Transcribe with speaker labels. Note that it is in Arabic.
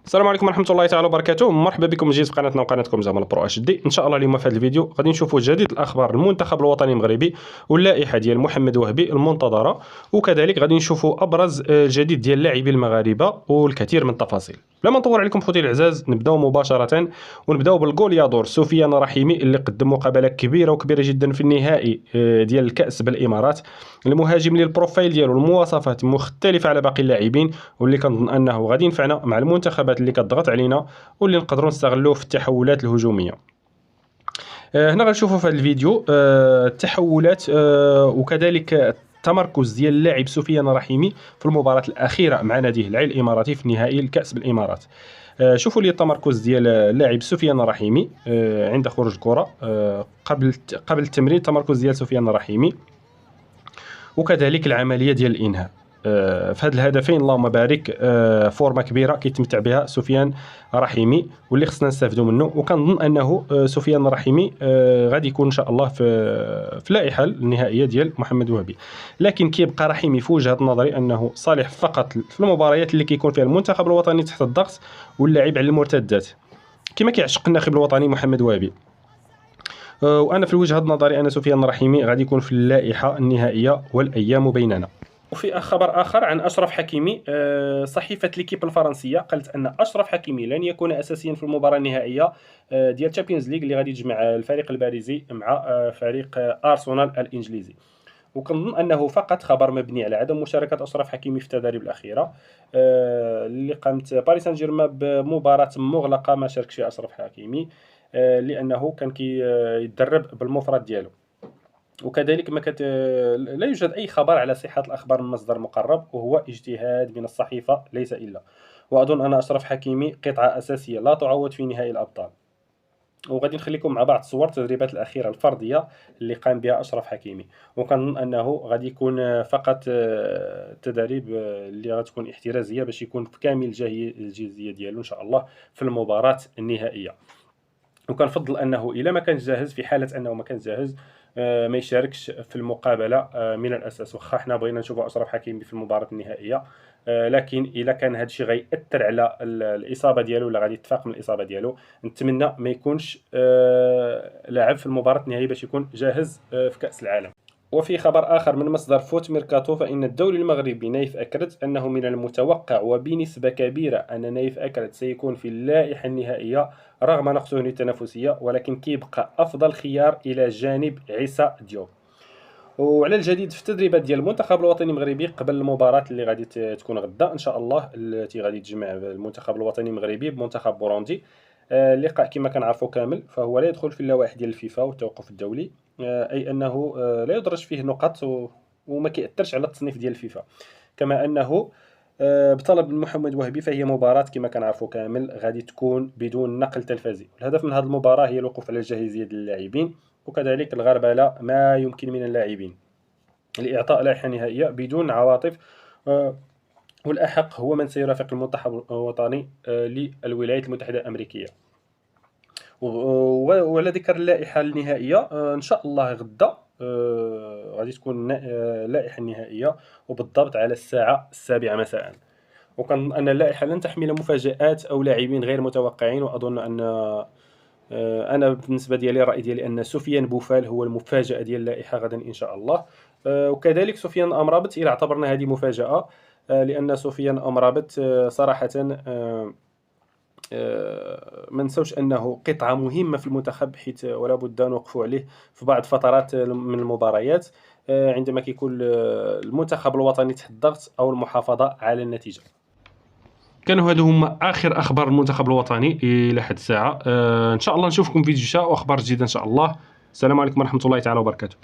Speaker 1: السلام عليكم ورحمة الله تعالى وبركاته. مرحبا بكم جديد في قناتنا وقناتكم زعما البرو اتش دي. ان شاء الله اليوم في هذا الفيديو غادي نشوفوا جديد الاخبار المنتخب الوطني المغربي واللائحة ديال محمد وهبي المنتظرة، وكذلك غادي نشوفوا ابرز الجديد ديال اللاعبين المغاربه والكثير من التفاصيل. بلا ما نطول عليكم خوتي العزاز، نبداو مباشرة ونبداو بالغوليادور سفيان رحيمي اللي قدم مقابلة كبيرة جدا في النهائي ديال الكأس بالامارات. المهاجم اللي البروفايل ديالو المواصفات مختلفة على باقي اللاعبين، واللي كنظن انه غادي ينفعنا مع المنتخبات اللي كتضغط علينا واللي نقدروا نستغلوه في التحولات الهجوميه. هنا غنشوفوا في هذا الفيديو التحولات وكذلك التمركز ديال اللاعب سفيان رحيمي في المباراة الأخيرة مع ناديه العين الإماراتي في نهائي الكأس بالإمارات. شوفوا لي التمركز ديال اللاعب سفيان رحيمي عند خروج الكرة قبل التمرير، التمركز ديال سفيان رحيمي وكذلك العملية ديال الإنهاء. في هاد الهدفين اللهم بارك فورمه كبيره كيتمتع بها سفيان رحيمي واللي خصنا نستافدوا منه، وكنظن انه سفيان رحيمي غادي يكون ان شاء الله في اللائحه النهائيه ديال محمد وهبي. لكن كيبقى رحيمي في وجهه نظري انه صالح فقط في المباريات اللي كيكون فيها المنتخب الوطني تحت الضغط واللاعب على المرتدات كما كيعشق الناخب الوطني محمد وهبي. وانا في وجهه نظري ان سفيان رحيمي غادي يكون في اللائحه النهائيه والايام بيننا. وفي خبر آخر عن أشرف حكيمي، صحيفة ليكيب الفرنسية قالت أن أشرف حكيمي لن يكون أساسيا في المباراة النهائية ديال تشامبيونز ليغ اللي غادي تجمع الفريق الباريزي مع فريق أرسنال الإنجليزي. وكنظن أنه فقط خبر مبني على عدم مشاركة أشرف حكيمي في التدريب الأخيرة اللي قامت باريس سان جيرمان بمباراة مغلقة ما شاركش فيها أشرف حكيمي لأنه كان كيتدرب بالمفرد ديالو. وكذلك لا يوجد أي خبر على صحة الأخبار من مصدر مقرب، وهو اجتهاد من الصحيفة ليس إلا. وأظن أن أشرف حكيمي قطعة أساسية لا تعوض في نهائي الأبطال. وغادي نخليكم مع بعض صور التدريبات الأخيرة الفردية اللي قام بها أشرف حكيمي، وكنظن أنه غادي يكون فقط تدريب اللي غتكون احترازية باش يكون في كامل الجاهزية ديالو إن شاء الله في المباراة النهائية. وكنفضل أنه إلا ما كانش جاهز، في حالة أنه ما كانش جاهز ما يشاركش في المقابله من الاساس. واخا حنا بغينا نشوفوا اشرف حكيمي في المباراه النهائيه، لكن الا كان هذا الشيء غيأثر على الاصابه ديالو ولا غادي يتفاقم الاصابه ديالو، نتمنى ما يكونش لاعب في المباراه النهائيه باش يكون جاهز في كاس العالم. وفي خبر آخر من مصدر فوت ميركاتو، فإن الدولي المغربي نايف أكرت أنه من المتوقع وبنسبة كبيرة أن نايف أكرت سيكون في اللائحة النهائية رغم نقصه التنافسية، ولكن كيبقى أفضل خيار إلى جانب عيسى ديوب. وعلى الجديد في التدريبات ديال المنتخب الوطني المغربي قبل المباراة اللي غادي تكون غدا إن شاء الله، التي غادي تجمع المنتخب الوطني المغربي بمنتخب بوروندي. اللقاء كما كنعرفوا كامل فهو لا يدخل في اللوائح ديال الفيفا والتوقف الدولي، أي أنه لا يدرج فيه نقط وما كيأثرش على التصنيف ديال الفيفا. كما أنه بطلب محمد وهبي فهي مباراة كما كنعرفوا كامل غادي تكون بدون نقل تلفزي. الهدف من هذه المباراة هي الوقوف على الجاهزية ديال اللاعبين وكذلك الغربلة ما يمكن من اللاعبين لإعطاء لائحة نهائية بدون عواطف، والأحق هو من سيرافق المنتخب الوطني للولايات المتحدة الأمريكية. وعلى ذكر اللائحة النهائية إن شاء الله غدا غادي تكون اللائحة النهائية وبالضبط على الساعة 7 مساء. وكان أن اللائحة لن تحمل مفاجآت أو لاعبين غير متوقعين، وأظن أن أنا بالنسبة ديالي الرأي ديالي أن سفيان بوفال هو المفاجأة ديال اللائحة غدا إن شاء الله، وكذلك سفيان أمرابط إلى اعتبرنا هذه مفاجأة، لأن سفيان أمرابط صراحة ما نسوش انه قطعه مهمه في المنتخب، حيث ولا بد نوقفوا عليه في بعض فترات من المباريات عندما كيكون المنتخب الوطني تحت الضغط او المحافظه على النتيجه. كانوا هادو هما اخر اخبار المنتخب الوطني الى حد الساعه. ان شاء الله نشوفكم فيديو جديد واخبار جديده ان شاء الله. السلام عليكم ورحمه الله تعالى وبركاته.